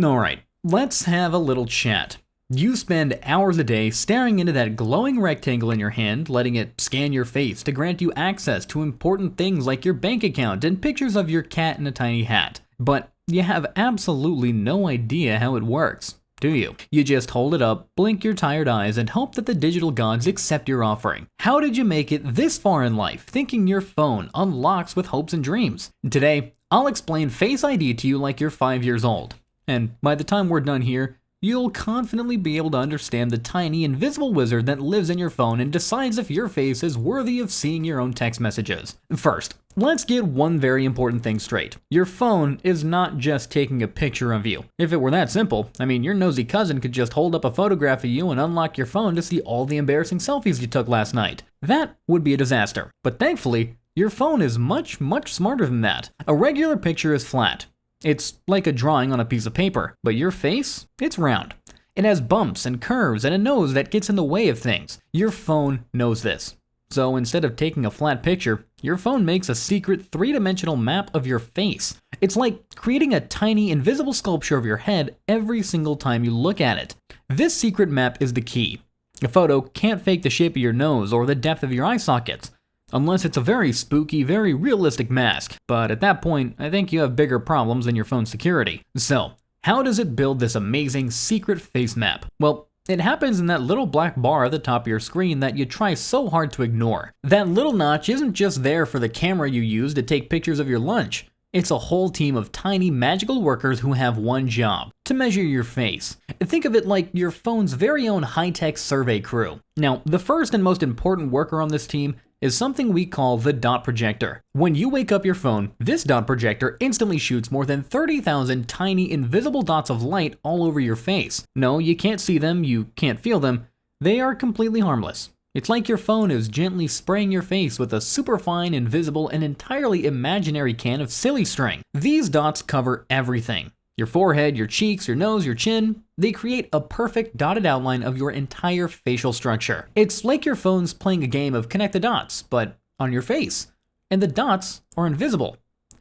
Alright, let's have a little chat. You spend hours a day staring into that glowing rectangle in your hand, letting it scan your face to grant you access to important things like your bank account and pictures of your cat in a tiny hat. But you have absolutely no idea how it works, do you? You just hold it up, blink your tired eyes, and hope that the digital gods accept your offering. How did you make it this far in life, thinking your phone unlocks with hopes and dreams? Today, I'll explain Face ID to you like you're 5 years old. And by the time we're done here, you'll confidently be able to understand the tiny invisible wizard that lives in your phone and decides if your face is worthy of seeing your own text messages. First, let's get one very important thing straight. Your phone is not just taking a picture of you. If it were that simple, your nosy cousin could just hold up a photograph of you and unlock your phone to see all the embarrassing selfies you took last night. That would be a disaster. But thankfully, your phone is much smarter than that. A regular picture is flat. It's like a drawing on a piece of paper, but your face, it's round. It has bumps and curves and a nose that gets in the way of things. Your phone knows this. So instead of taking a flat picture, your phone makes a secret three-dimensional map of your face. It's like creating a tiny invisible sculpture of your head every single time you look at it. This secret map is the key. A photo can't fake the shape of your nose or the depth of your eye sockets. Unless it's a very spooky, very realistic mask. But at that point, I think you have bigger problems than your phone's security. So, how does it build this amazing secret face map? Well, it happens in that little black bar at the top of your screen that you try so hard to ignore. That little notch isn't just there for the camera you use to take pictures of your lunch. It's a whole team of tiny magical workers who have one job: to measure your face. Think of it like your phone's very own high-tech survey crew. Now, the first and most important worker on this team is something we call the dot projector. When you wake up your phone, this dot projector instantly shoots more than 30,000 tiny invisible dots of light all over your face. No, you can't see them, you can't feel them. They are completely harmless. It's like your phone is gently spraying your face with a superfine, invisible, and entirely imaginary can of silly string. These dots cover everything. Your forehead, your cheeks, your nose, your chin. They create a perfect dotted outline of your entire facial structure. It's like your phone's playing a game of connect the dots, but on your face. And the dots are invisible.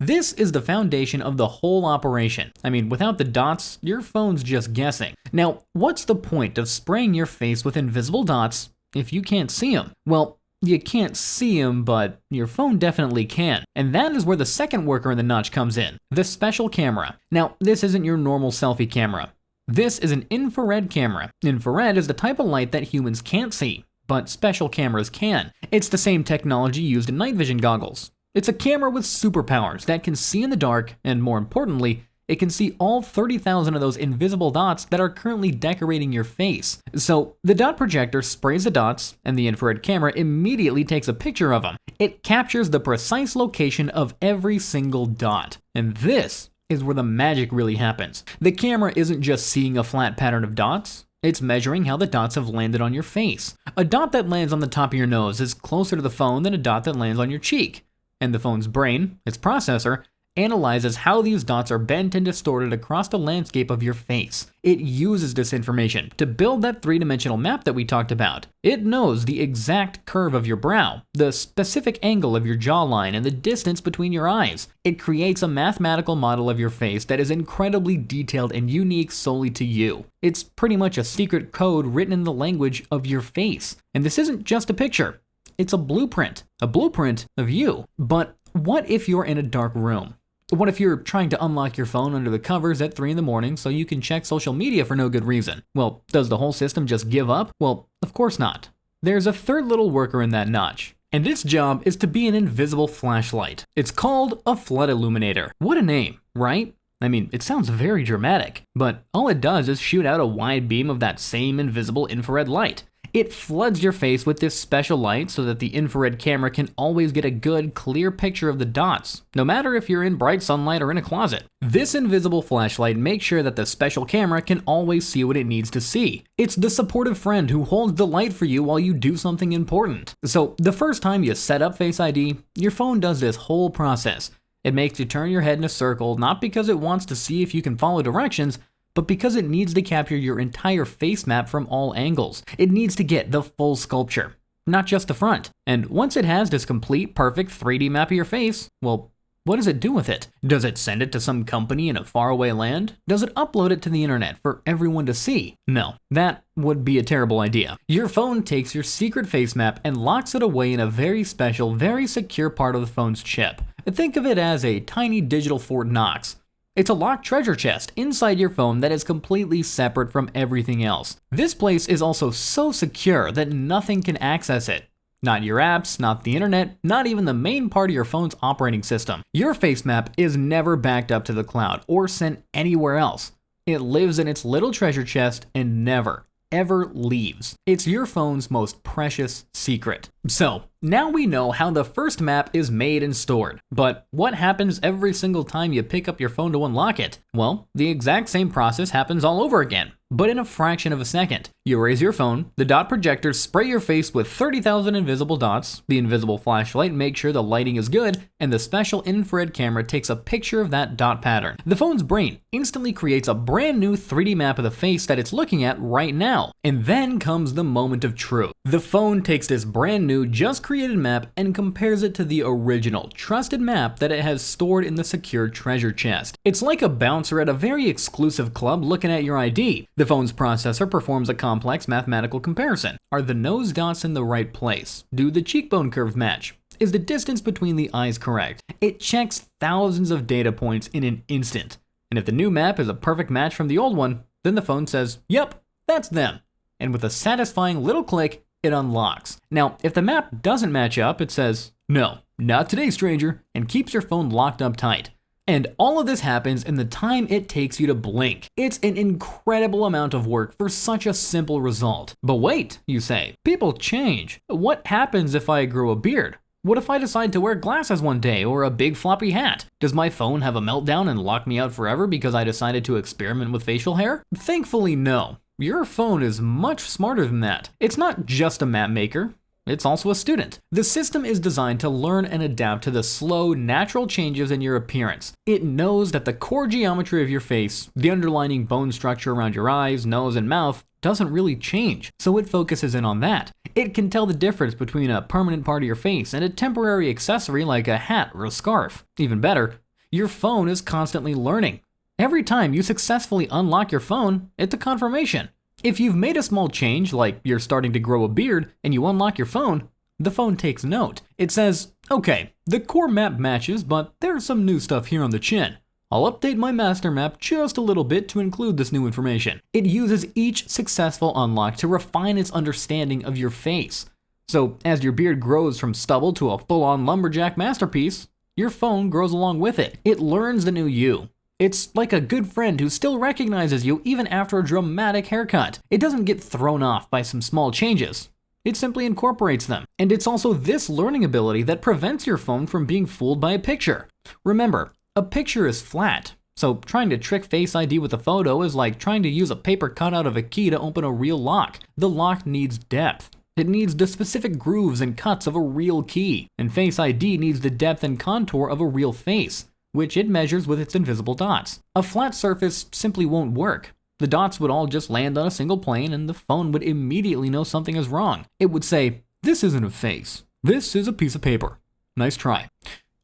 This is the foundation of the whole operation. Without the dots, your phone's just guessing. Now, what's the point of spraying your face with invisible dots if you can't see them? Well, you can't see them, but your phone definitely can. And that is where the second worker in the notch comes in, the special camera. Now, this isn't your normal selfie camera. This is an infrared camera. Infrared is the type of light that humans can't see, but special cameras can. It's the same technology used in night vision goggles. It's a camera with superpowers that can see in the dark, and more importantly, it can see all 30,000 of those invisible dots that are currently decorating your face. So the dot projector sprays the dots, and the infrared camera immediately takes a picture of them. It captures the precise location of every single dot. And this is where the magic really happens. The camera isn't just seeing a flat pattern of dots. It's measuring how the dots have landed on your face. A dot that lands on the top of your nose is closer to the phone than a dot that lands on your cheek. And the phone's brain, its processor, analyzes how these dots are bent and distorted across the landscape of your face. It uses this information to build that three-dimensional map that we talked about. It knows the exact curve of your brow, the specific angle of your jawline, and the distance between your eyes. It creates a mathematical model of your face that is incredibly detailed and unique solely to you. It's pretty much a secret code written in the language of your face. And this isn't just a picture. It's a blueprint of you. But what if you're in a dark room? What if you're trying to unlock your phone under the covers at 3 in the morning so you can check social media for no good reason? Well, does the whole system just give up? Well, of course not. There's a third little worker in that notch, and its job is to be an invisible flashlight. It's called a flood illuminator. What a name, right? It sounds very dramatic, but all it does is shoot out a wide beam of that same invisible infrared light. It floods your face with this special light so that the infrared camera can always get a good, clear picture of the dots, no matter if you're in bright sunlight or in a closet. This invisible flashlight makes sure that the special camera can always see what it needs to see. It's the supportive friend who holds the light for you while you do something important. So the first time you set up Face ID, your phone does this whole process. It makes you turn your head in a circle, not because it wants to see if you can follow directions, but because it needs to capture your entire face map from all angles. It needs to get the full sculpture, not just the front. And once it has this complete, perfect 3D map of your face, well, What does it do with it? Does it send it to some company in a faraway land? Does it upload it to the internet for everyone to see? No, that would be a terrible idea. Your phone takes your secret face map and locks it away in a very special, very secure part of the phone's chip. Think of it as a tiny digital Fort Knox. It's a locked treasure chest inside your phone that is completely separate from everything else. This place is also so secure that nothing can access it. Not your apps, not the internet, not even the main part of your phone's operating system. Your face map is never backed up to the cloud or sent anywhere else. It lives in its little treasure chest and never, ever leaves. It's your phone's most precious secret. So, now we know how the first map is made and stored. But what happens every single time you pick up your phone to unlock it? Well, the exact same process happens all over again, but in a fraction of a second. You raise your phone, the dot projectors spray your face with 30,000 invisible dots, the invisible flashlight makes sure the lighting is good, and the special infrared camera takes a picture of that dot pattern. The phone's brain instantly creates a brand new 3D map of the face that it's looking at right now. And then comes the moment of truth. The phone takes this brand new, just created map and compares it to the original, trusted map that it has stored in the secure treasure chest. It's like a bouncer at a very exclusive club looking at your ID. The phone's processor performs a complex mathematical comparison. Are the nose dots in the right place? Do the cheekbone curves match? Is the distance between the eyes correct? It checks thousands of data points in an instant. And if the new map is a perfect match from the old one, then the phone says, "Yep, that's them." And with a satisfying little click, it unlocks. Now, if the map doesn't match up, it says, "No, not today, stranger," and keeps your phone locked up tight. And all of this happens in the time it takes you to blink. It's an incredible amount of work for such a simple result. But wait, you say, people change. What happens if I grow a beard? What if I decide to wear glasses one day or a big floppy hat? Does my phone have a meltdown and lock me out forever because I decided to experiment with facial hair? Thankfully, no. Your phone is much smarter than that. It's not just a map maker. It's also a student. The system is designed to learn and adapt to the slow, natural changes in your appearance. It knows that the core geometry of your face, the underlying bone structure around your eyes, nose, and mouth, doesn't really change, so it focuses in on that. It can tell the difference between a permanent part of your face and a temporary accessory like a hat or a scarf. Even better, your phone is constantly learning. Every time you successfully unlock your phone, it's a confirmation. If you've made a small change, like you're starting to grow a beard, and you unlock your phone, the phone takes note. It says, "Okay, the core map matches, but there's some new stuff here on the chin. I'll update my master map just a little bit to include this new information." It uses each successful unlock to refine its understanding of your face. So as your beard grows from stubble to a full-on lumberjack masterpiece, your phone grows along with it. It learns the new you. It's like a good friend who still recognizes you even after a dramatic haircut. It doesn't get thrown off by some small changes. It simply incorporates them. And it's also this learning ability that prevents your phone from being fooled by a picture. Remember, a picture is flat. So trying to trick Face ID with a photo is like trying to use a paper cutout of a key to open a real lock. The lock needs depth. It needs the specific grooves and cuts of a real key. And Face ID needs the depth and contour of a real face, which it measures with its invisible dots. A flat surface simply won't work. The dots would all just land on a single plane and the phone would immediately know something is wrong. It would say, "This isn't a face. This is a piece of paper. Nice try."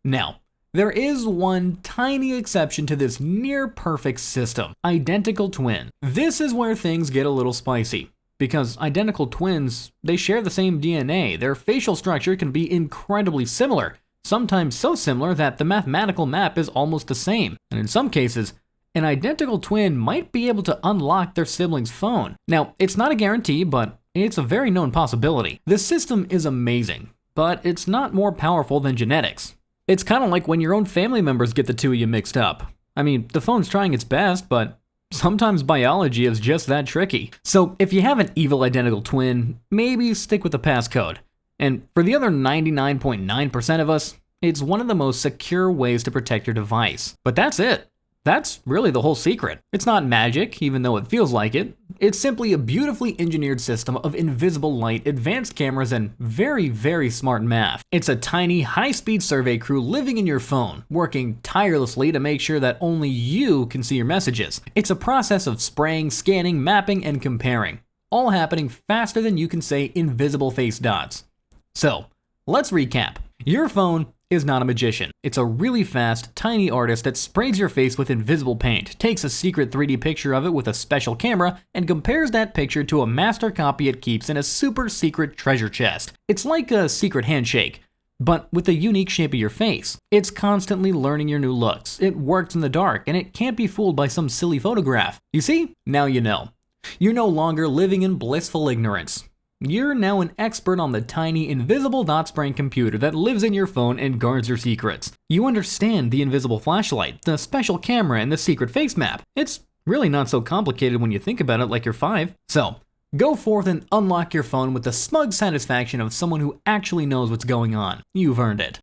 Now, there is one tiny exception to this near-perfect system: identical twin. This is where things get a little spicy. Because identical twins, they share the same DNA. Their facial structure can be incredibly similar. Sometimes so similar that the mathematical map is almost the same. And in some cases, an identical twin might be able to unlock their sibling's phone. Now, it's not a guarantee, but it's a very known possibility. The system is amazing, but it's not more powerful than genetics. It's kind of like when your own family members get the two of you mixed up. I mean, the phone's trying its best, but sometimes biology is just that tricky. So if you have an evil identical twin, maybe stick with the passcode. And for the other 99.9% of us, it's one of the most secure ways to protect your device. But that's it. That's really the whole secret. It's not magic, even though it feels like it. It's simply a beautifully engineered system of invisible light, advanced cameras, and very, very smart math. It's a tiny, high-speed survey crew living in your phone, working tirelessly to make sure that only you can see your messages. It's a process of spraying, scanning, mapping, and comparing, all happening faster than you can say invisible face dots. So, let's recap. Your phone is not a magician. It's a really fast, tiny artist that sprays your face with invisible paint, takes a secret 3D picture of it with a special camera, and compares that picture to a master copy it keeps in a super secret treasure chest. It's like a secret handshake, but with the unique shape of your face. It's constantly learning your new looks. It works in the dark, and it can't be fooled by some silly photograph. You see? Now you know. You're no longer living in blissful ignorance. You're now an expert on the tiny, invisible dot-spraying computer that lives in your phone and guards your secrets. You understand the invisible flashlight, the special camera, and the secret face map. It's really not so complicated when you think about it like you're 5. So, go forth and unlock your phone with the smug satisfaction of someone who actually knows what's going on. You've earned it.